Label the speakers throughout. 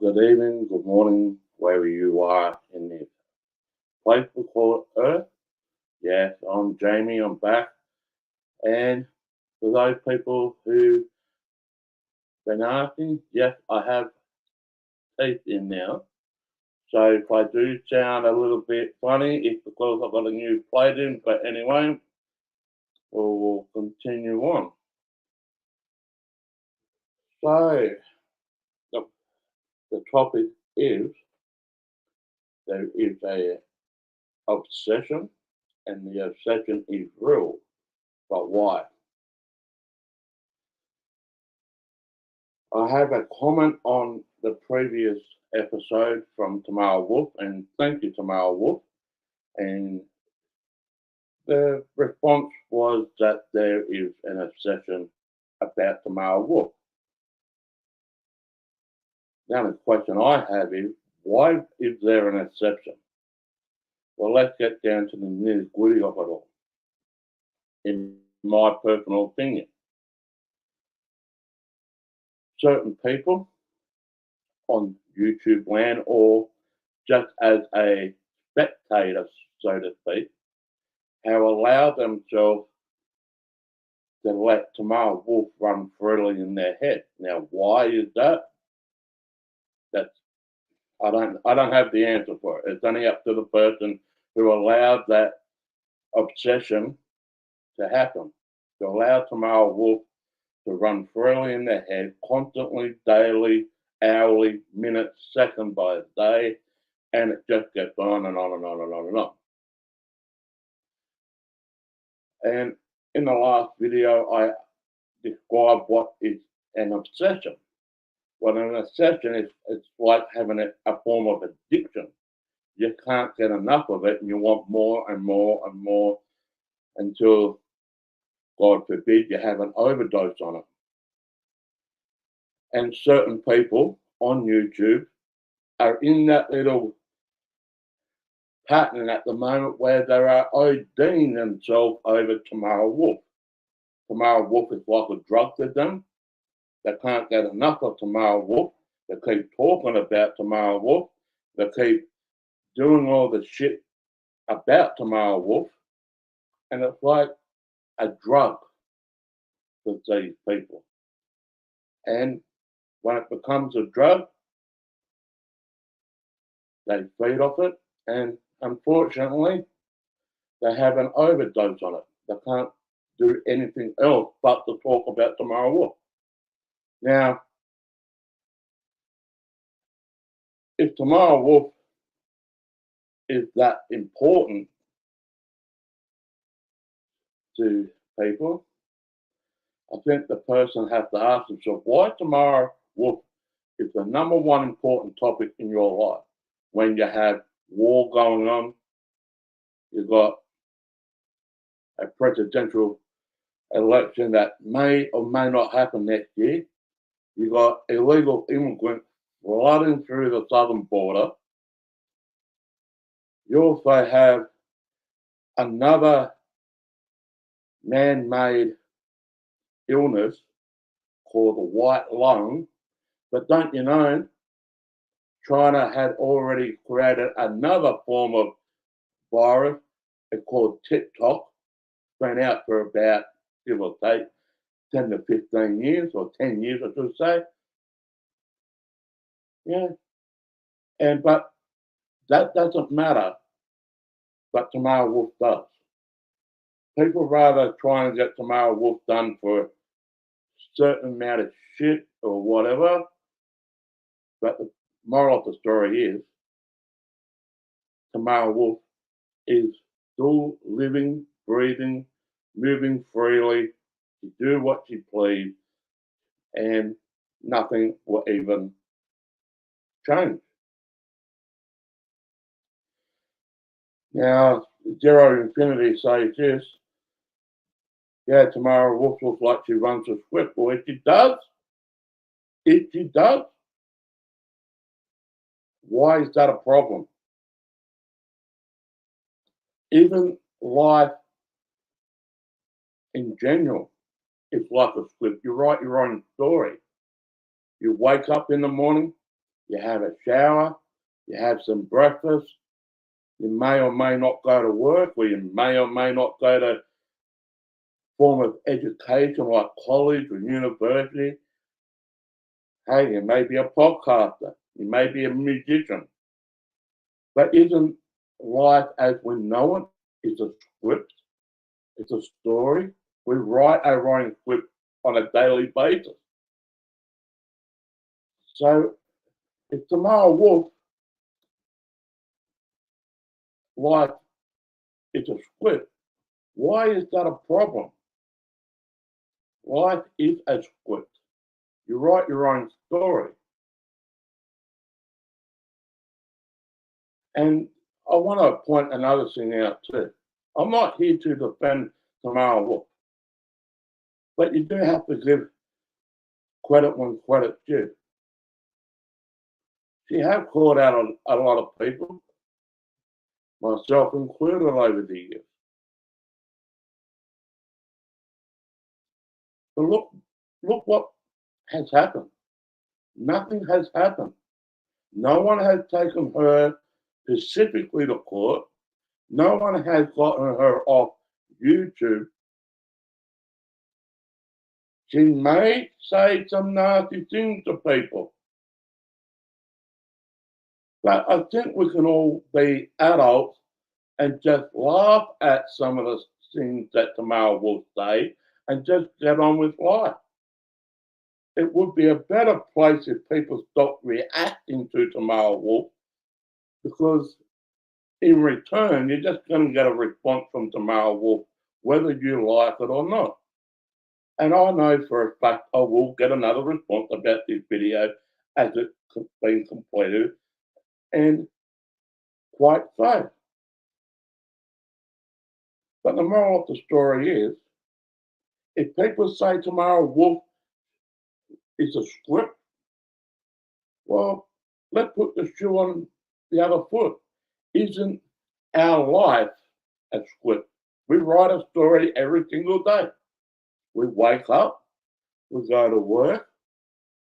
Speaker 1: good evening, good morning, wherever you are in this place we call Earth. Yes, I'm Jamie, I'm back. And for those people who've been asking, yes, I have teeth in now. So if I do sound a little bit funny, it's because I've got a new plate in. But anyway, we'll continue on. So the, the topic is there is a obsession, and the obsession is real. But why? I have a comment on the previous episode from Tamara Wolf, and thank you, Tamara Wolf. And the response was that there is an obsession about Tamara Wolf. Now, the question I have is, why is there an obsession? Well, let's get down to the nitty gritty of it all. In my personal opinion, certain people on YouTube land, or just as a spectator, so to speak, have allowed themselves to let Tamara Wolf run freely in their head. Now, why is that? That's I don't have the answer for it. It's only up to the person who allowed that obsession to happen, to allow Tamara Wolf to run freely in their head, constantly, daily, hourly, minute, second by day, and it just gets on and on and on and on and on. And in the last video, I described what is an obsession. Well, an obsession is it's like having a form of addiction. You can't get enough of it, and you want more and more and more until, God forbid, you have an overdose on it. And certain people on YouTube are in that little pattern at the moment where they are ODing themselves over Tamara Wolf. Tamara Wolf is like a drug to them. They can't get enough of Tamara Wolf. They keep talking about Tamara Wolf. They keep doing all the shit about Tamara Wolf. And it's like a drug for these people. And when it becomes a drug, they feed off it. And unfortunately, they have an overdose on it. They can't do anything else but to talk about Tamara Wolf. Now, if Tamara Wolf is that important to people, I think the person has to ask themselves, why Tamara Wolf is the number one important topic in your life? When you have war going on, you've got a presidential election that may or may not happen next year. You've got illegal immigrants flooding through the southern border. You also have another man-made illness called the white lung. But don't you know, China had already created another form of virus. It's called TikTok. It's been out for about, give or take, 10 to 15 years, or 10 years, I should say. Yeah. But that doesn't matter. But Tamara Wolf does. People rather try and get Tamara Wolf done for a certain amount of shit or whatever. But the moral of the story is Tamara Wolf is still living, breathing, moving freely. She do what she please, and nothing will even change. Now, Zero Infinity says this. Yeah, Tamara Wolf looks like she runs a script. Well, if she does, why is that a problem? Even life in general is like a script. You write your own story. You wake up in the morning, you have a shower, you have some breakfast, you may or may not go to work, or you may or may not go to form of education like college or university. Hey, you may be a podcaster, you may be a musician, but isn't life as we know it is a script? It's a story. We write our own script on a daily basis. So if Tamara Wolf life is a script, why is that a problem? Life is a script. You write your own story. And I want to point another thing out too. I'm not here to defend Tamara Wolf, but you do have to give credit when credit's due. She has called out a lot of people, myself included, over the years. But look what has happened. Nothing has happened. No one has taken her specifically to court. No one has gotten her off YouTube. She may say some nasty things to people, but I think we can all be adults and just laugh at some of the things that Tamara will say and just get on with life. It would be a better place if people stopped reacting to Tamara Wolf, because in return, you're just going to get a response from Tamara Wolf, whether you like it or not. And I know for a fact I will get another response about this video as it's been completed, and quite so. But the moral of the story is, if people say Tamara Wolf is a script, well, let's put the shoe on the other foot. Isn't our life a script? We write a story every single day. We wake up, we go to work,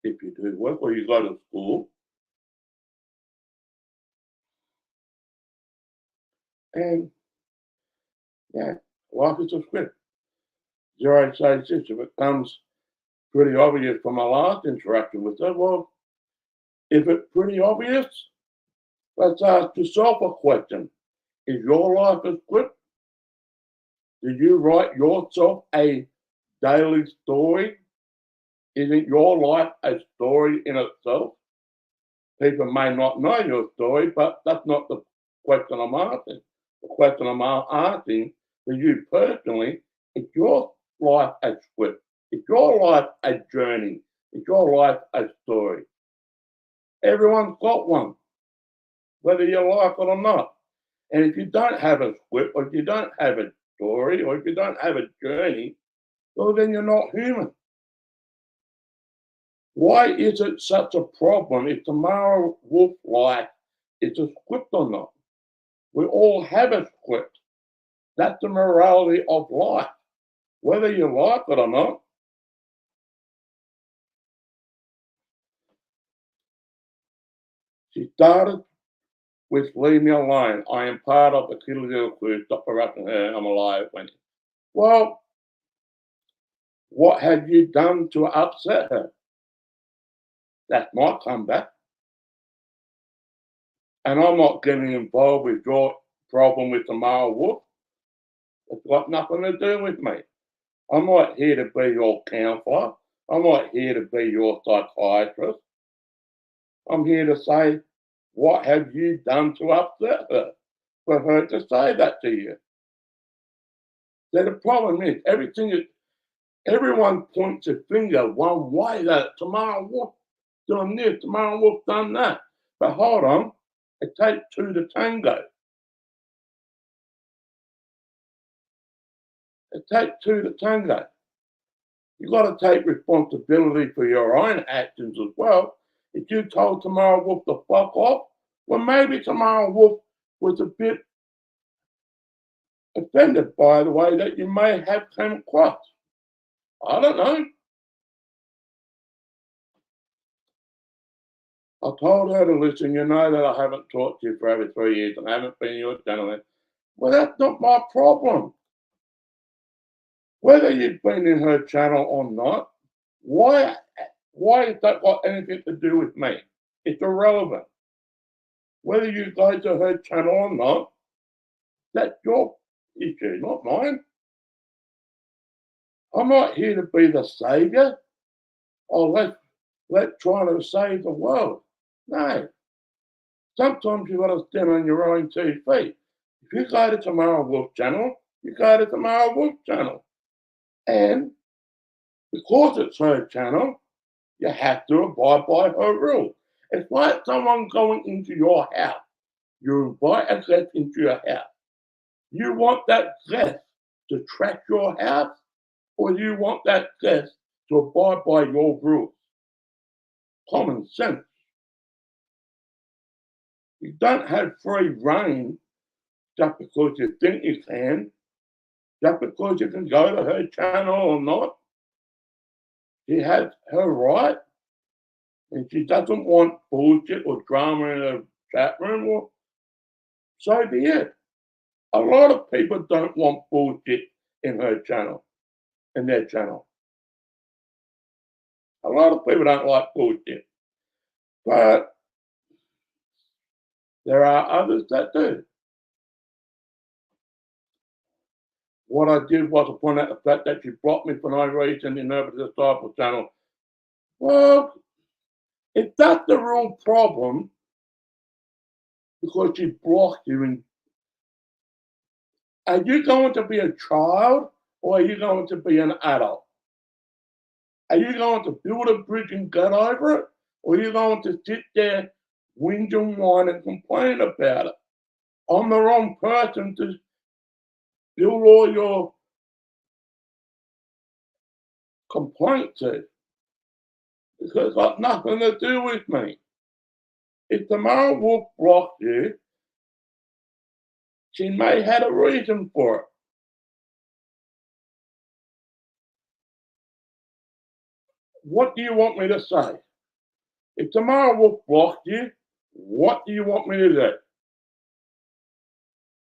Speaker 1: if you do work, or you go to school, and yeah, life is a script. Zero says this, if it comes pretty obvious from my last interaction with her, well, if it's pretty obvious, let's ask yourself a question. Is your life a script? Did you write yourself a daily story? Isn't your life a story in itself? People may not know your story, but that's not the question I'm asking. The question I'm asking for you personally, is your life a script? Is your life a journey? Is your life a story? Everyone's got one, whether you like it or not. And if you don't have a script, or if you don't have a story, or if you don't have a journey, well, then you're not human. Why is it such a problem if Tamara Wolf life is a script or not? We all have a script. That's the morality of life, whether you like it or not. She started with "Leave Me Alone. I am part of the Kitty Little Crew. Stop harassing her. I'm alive." Well, what have you done to upset her? That's my comeback. And I'm not getting involved with your problem with Tamara Wolf. It's got nothing to do with me. I'm not here to be your counsellor. I'm not here to be your psychiatrist. I'm here to say, what have you done to upset her for her to say that to you? So the problem is, everyone points a finger one way, that Tamara Wolf done this, Tamara Wolf done that. But hold on, it takes two to tango. It takes two to tango. You've got to take responsibility for your own actions as well. If you told Tamara Wolf to fuck off, well, maybe Tamara Wolf was a bit offended by the way that you may have come across. I don't know. I told her to listen, you know that I haven't talked to you for over 3 years and I haven't been your channel. Well, that's not my problem. Whether you've been in her channel or not, why has that got anything to do with me? It's irrelevant. Whether you go to her channel or not, that's your issue, not mine. I'm not here to be the saviour. Oh, let's try to save the world. No. Sometimes you've got to stand on your own 2 feet. If you go to Tamara Wolf channel, you go to Tamara Wolf channel. And because it's her channel, you have to abide by her rules. It's like someone going into your house. You invite a guest into your house. You want that guest to track your house, or you want that guest to abide by your rules? Common sense. You don't have free reign just because you think you can, just because you can go to her channel or not. She has her right, and she doesn't want bullshit or drama in a chat room, or so be it. A lot of people don't want bullshit in her channel, in their channel. A lot of people don't like bullshit, but there are others that do. What I did was to point out the fact that she blocked me for no reason in her Disciple channel. Well, if that's the real problem, because she blocked you, and are you going to be a child or are you going to be an adult? Are you going to build a bridge and get over it? Or are you going to sit there, whinge and whine and complain about it? I'm the wrong person to build all your complaints to, because it's got nothing to do with me. If Tamara Wolf blocked you, she may have a reason for it. What do you want me to say? If Tamara Wolf blocked you, what do you want me to do?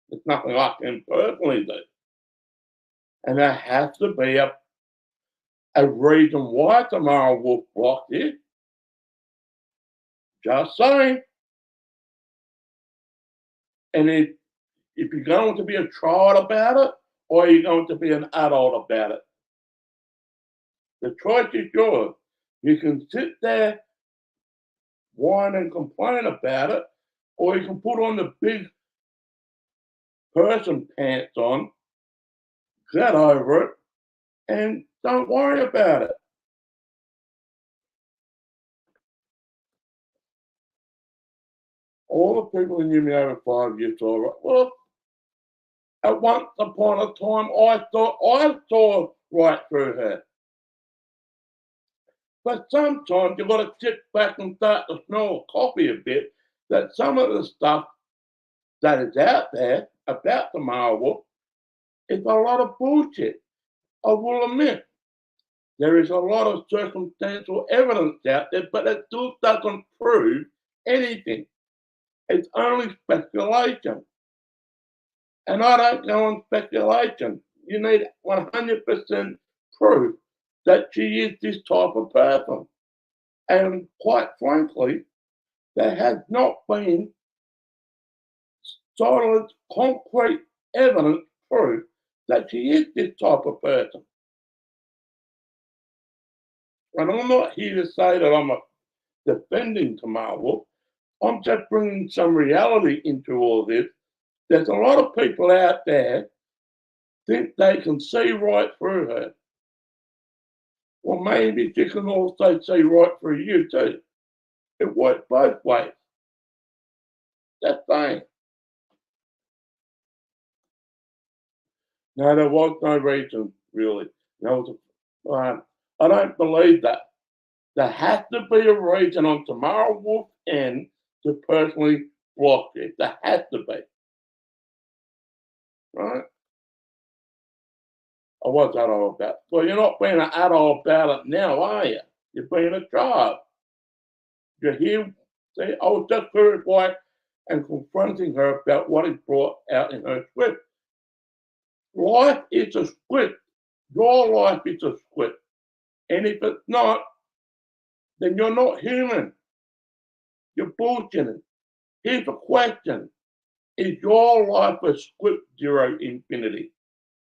Speaker 1: There's nothing I can personally do. And there has to be a reason why Tamara Wolf blocked you. Just saying. And if you're going to be a child about it, or are you going to be an adult about it? The choice is yours. You can sit there, whine and complain about it, or you can put on the big person pants on, get over it, and don't worry about it. All the people who knew me over 5 years saw it. Well, at once upon a time, I thought I saw right through her. But sometimes you've got to sit back and start to smell coffee a bit, that some of the stuff that is out there about the Tamara Wolf is a lot of bullshit. I will admit, there is a lot of circumstantial evidence out there, but it still doesn't prove anything. It's only speculation. And I don't go on speculation. You need 100% proof that she is this type of person. And quite frankly, there has not been solid, concrete evidence proof that she is this type of person. And I'm not here to say that I'm defending Tamara Wolf. I'm just bringing some reality into all this. There's a lot of people out there think they can see right through her. Well, maybe she can also see right through you too. It works both ways. That's fine. No, there was no reason, really. I don't believe that. There has to be a reason on Tamara Wolf's end to personally block you. There has to be. Right? Or what's that all about? Well, you're not being an adult about it now, are you? You're being a child. You're here See, I was just very quiet and confronting her about what is brought out in her script. Life is a script. Your life is a script. And if it's not, then you're not human. You're bullshitting. Here's a question. Is your life a script, Zero Infinity?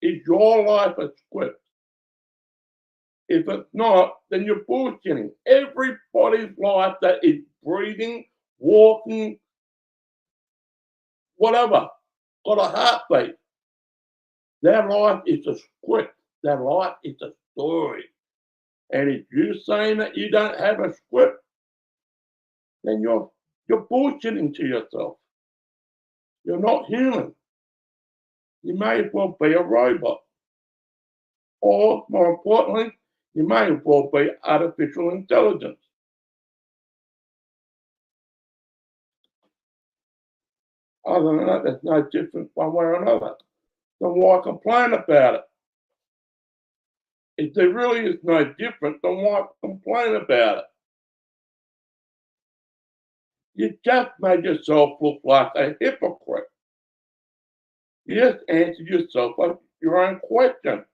Speaker 1: Is your life a script? If it's not, then you're bullshitting. Everybody's life that is breathing, walking, whatever, got a heartbeat. Their life is a script. Their life is a story. And if you're saying that you don't have a script, then you're bullshitting to yourself. You're not human. You may as well be a robot. Or, more importantly, you may as well be artificial intelligence. Other than that, there's no difference one way or another. Then why complain about it? If there really is no difference, then why complain about it? You just made yourself look like a hypocrite. You just answered yourself your own question.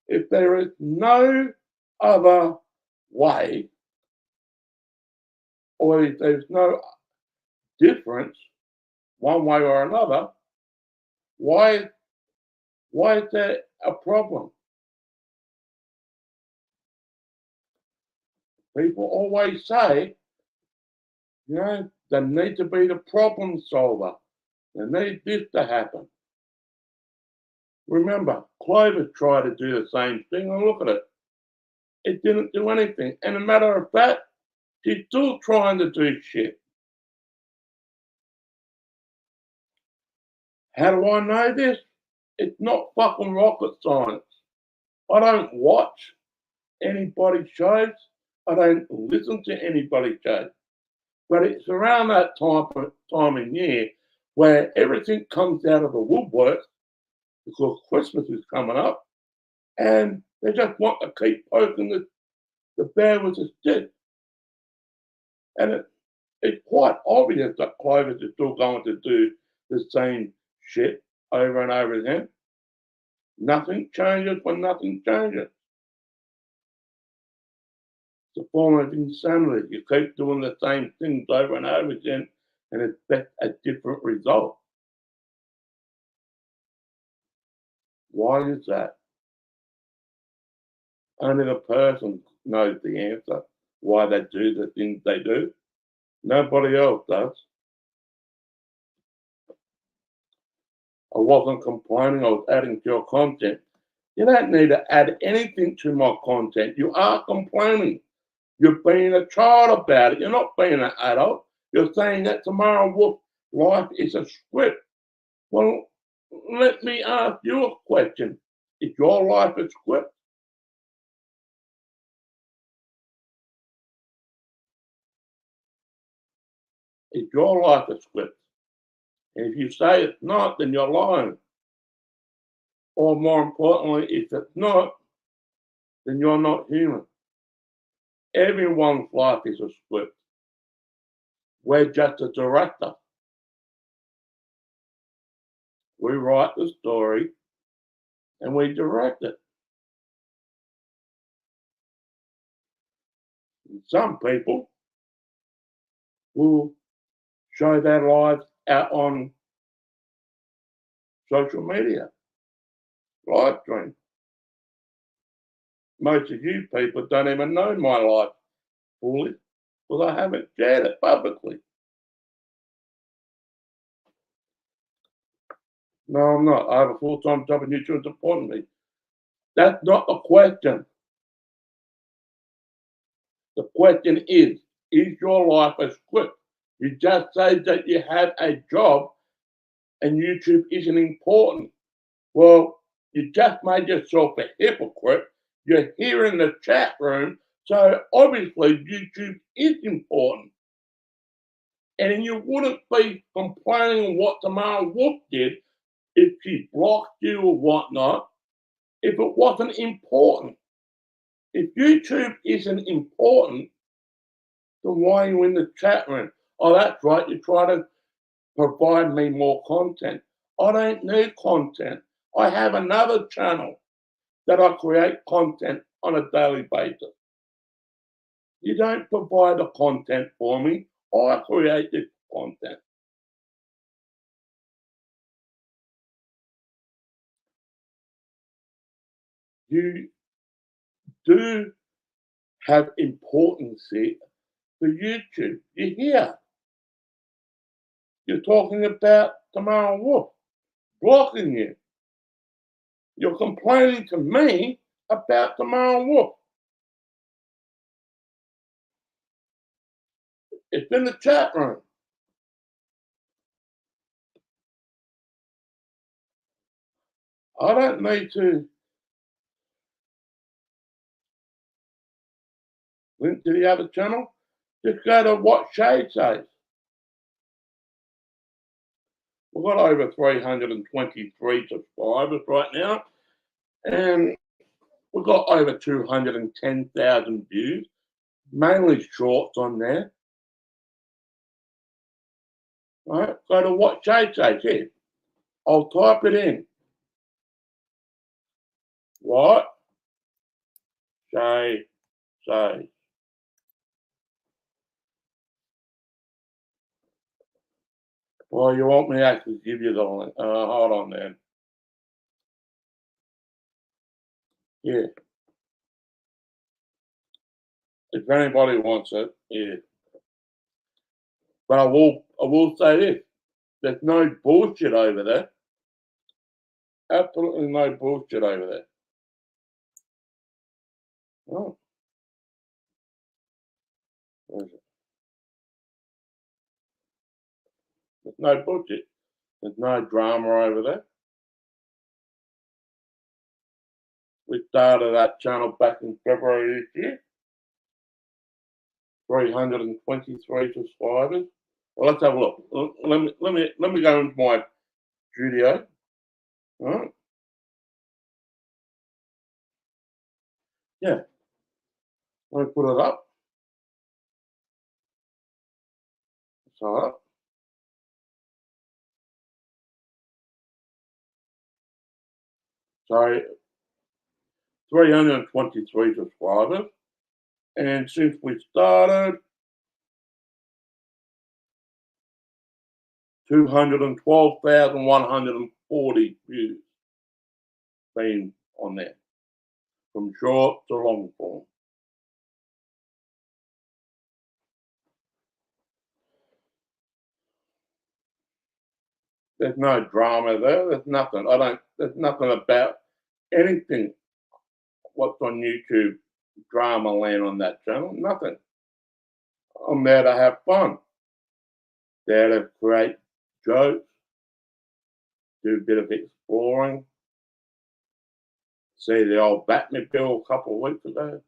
Speaker 1: If there is no other way, or if there's no difference one way or another, why is there a problem? People always say, they need to be the problem solver. They need this to happen. Remember, Clover tried to do the same thing, and look at it. It didn't do anything. And a matter of fact, she's still trying to do shit. How do I know this? It's not fucking rocket science. I don't watch anybody's shows. I don't listen to anybody's shows. But it's around that time of year where everything comes out of the woodwork because Christmas is coming up, and they just want to keep poking the bear with a stick. And it's quite obvious that Clovis is still going to do the same shit over and over again. Nothing changes when nothing changes. It's a form of insanity. You keep doing the same things over and over again and expect a different result. Why is that? Only the person knows the answer, why they do the things they do. Nobody else does. I wasn't complaining, I was adding to your content. You don't need to add anything to my content. You are complaining. You're being a child about it. You're not being an adult. You're saying that Tamara Wolf life is a script. Well, let me ask you a question. Is your life a script? Is your life a script? And if you say it's not, then you're lying. Or more importantly, if it's not, then you're not human. Everyone's life is a script. We're just a director. We write the story and we direct it. And some people will show their lives out on social media, live stream. Most of you people don't even know my life fully because I haven't shared it publicly. No, I'm not. I have a full-time job and YouTube is important to me. That's not the question. The question is your life a script? You just say that you have a job and YouTube isn't important. Well, you just made yourself a hypocrite. You're here in the chat room, so obviously YouTube is important. And you wouldn't be complaining what Tamara Wolf did if she blocked you or whatnot, if it wasn't important. If YouTube isn't important, Then why are you in the chat room? Oh, that's right, you try to provide me more content. I don't need content. I have another channel that I create content on a daily basis. You don't provide the content for me. I create the content. You do have importance here for YouTube. You hear? You're talking about Tamara Wolf blocking you. You're complaining to me about Tamara Wolf. It's in the chat room. I don't need to link to the other channel. Just go to what Shade says. We've got over 323 subscribers right now, and we've got over 210,000 views, mainly shorts on there. Right, go to what Shade says here. I'll type it in. What Shade says. Well, you want me to actually give you the link? Hold on then. Yeah. If anybody wants it, yeah. But I will say this: there's no bullshit over there. Absolutely no bullshit over there. Oh, where is it? There's no bullshit. There's no drama over there. We started that channel back in February this year. 323 subscribers. Well, let's have a look. Let me go into my studio. All right. Yeah. Let me put it up. So, so 323 subscribers. And since we started, 212,140 views been on there, from short to long form. There's no drama there. There's nothing. There's nothing about anything what's on YouTube drama land on that channel. Nothing. I'm there to have fun. There to create jokes, do a bit of exploring. See the old Batmobile a couple of weeks ago.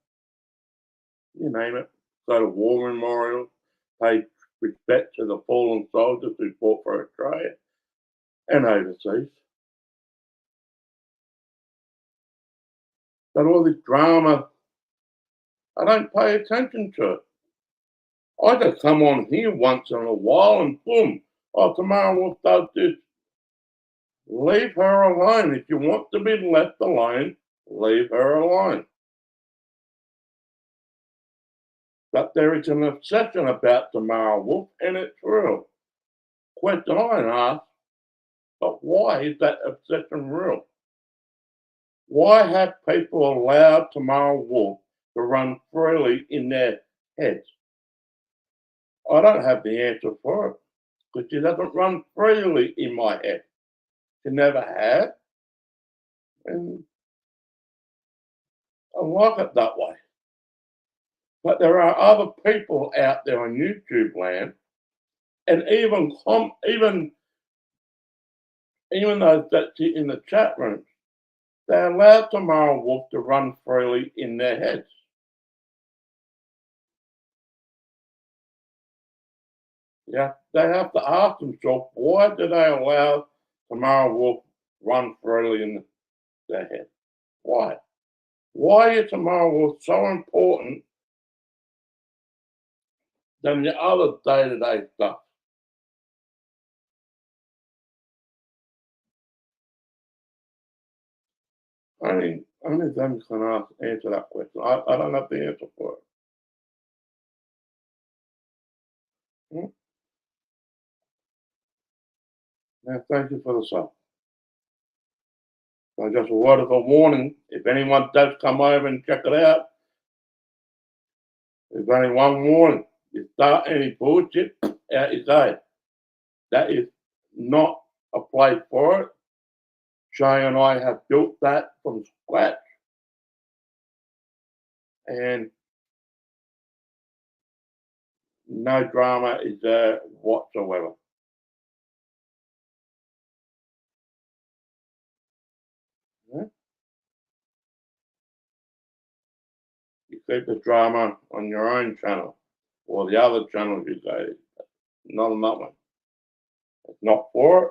Speaker 1: You name it. Go to war memorials, pay respect to the fallen soldiers who fought for Australia and overseas. But all this drama, I don't pay attention to it. I just come on here once in a while and boom, oh, Tamara Wolf does this. Leave her alone. If you want to be left alone, leave her alone. But there is an obsession about Tamara Wolf, and it's real. Question I ask, but why is that obsession real? Why have people allowed Tamara Wolf to run freely in their heads? I don't have the answer for it, because she doesn't run freely in my head. She never had, and I like it that way. But there are other people out there on YouTube land, and even those that sit in the chat rooms, they allow Tamara Wolf to run freely in their heads. Yeah, they have to ask themselves, why do they allow Tamara Wolf run freely in their head? Why? Why is Tamara Wolf so important than the other day-to-day stuff. Only them can answer that question. I don't have the answer for it. Hmm? Now, thank you for the sub. So just a word of a warning, if anyone does come over and check it out, there's only one warning. You start any bullshit, out you go. That is not a place for it. Shay and I have built that from scratch. And no drama is there whatsoever. Yeah? You keep the drama on your own channel or the other channels you go, not on that one. It's not for it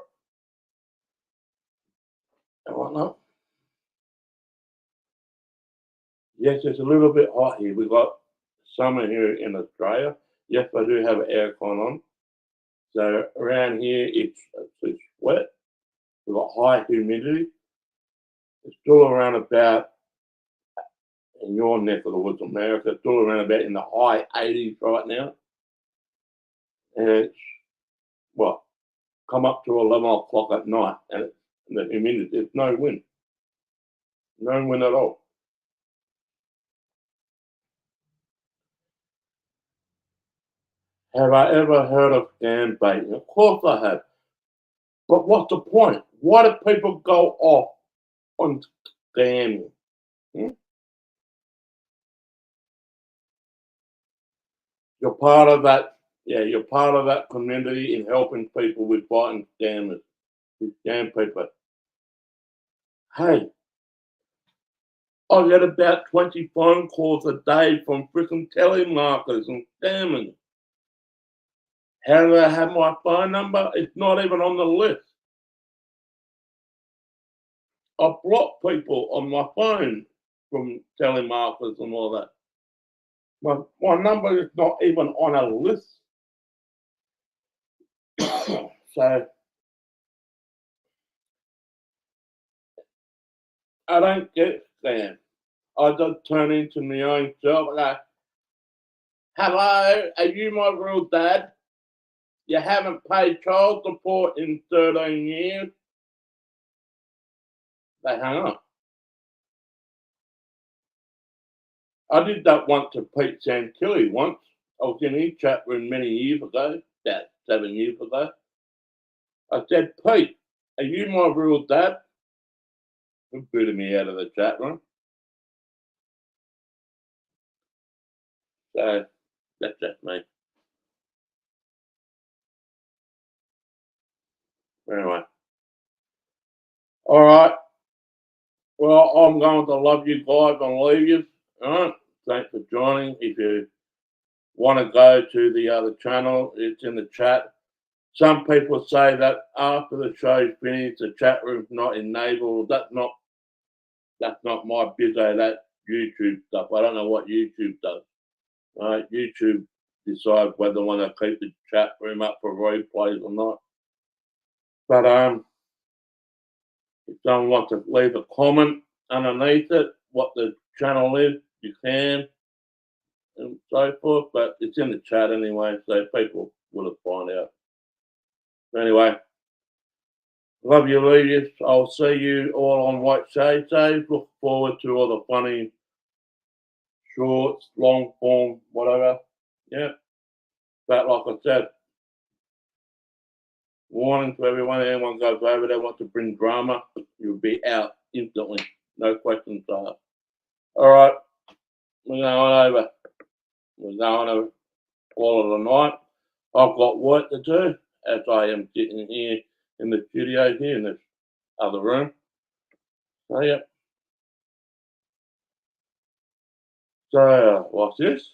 Speaker 1: and whatnot. Yes, it's a little bit hot here. We've got summer here in Australia. Yes, I do have aircon on. So around here it's wet. We've got high humidity. It's still around about in your neck of the woods, America, it's still around about in the high 80s right now. And it's well, come up to 11 o'clock at night and the humidity, there's no wind. No wind at all. Have I ever heard of scam baiting? Of course I have. But what's the point? Why do people go off on scamming? Hmm? You're part of that, yeah, you're part of that community in helping people with fighting scammers, with scam people. Hey, I get about 20 phone calls a day from freaking telemarketers and scammers. How do they have my phone number? It's not even on the list. I block people on my phone from telemarketers and all that. My number is not even on a list. So I don't get scammed. I just turn into my own self and go, hello, are you my real dad? You haven't paid child support in 13 years. They hung up. I did that once to Pete Santilli once. I was in his chat room many years ago, about 7 years ago. I said, Pete, are you my real dad? He booted me out of the chat room. So that's just me. Anyway. All right. Well, I'm going to love you guys and leave you. All right. Thanks for joining. If you want to go to the other channel, it's in the chat. Some people say that after the show's finished, the chat room's not enabled. That's not my bizzo. That's YouTube stuff. I don't know what YouTube does. YouTube decides whether they want to keep the chat room up for replays or not. But if someone wants to leave a comment underneath it, what the channel is, you can, and so forth. But it's in the chat anyway, so people will have find out. Anyway, love you, ladies. I'll see you all on White Shade Days. Look forward to all the funny shorts, long form, whatever. Yeah. But like I said, warning to everyone, anyone goes over there wants to bring drama, you'll be out instantly. No questions asked. All right. We're going over. We're going to call it a night. I've got work to do as I am sitting here in the studio here in this other room. So, yeah. So, what's this?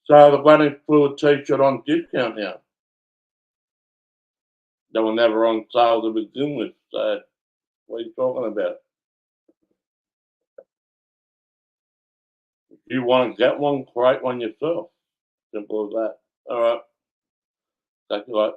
Speaker 1: So, the Running Fluid t-shirt on discount now. They were never on sale to begin with. So, what are you talking about? If you want to get one, create one yourself. Simple as that. All right. Thanks a lot.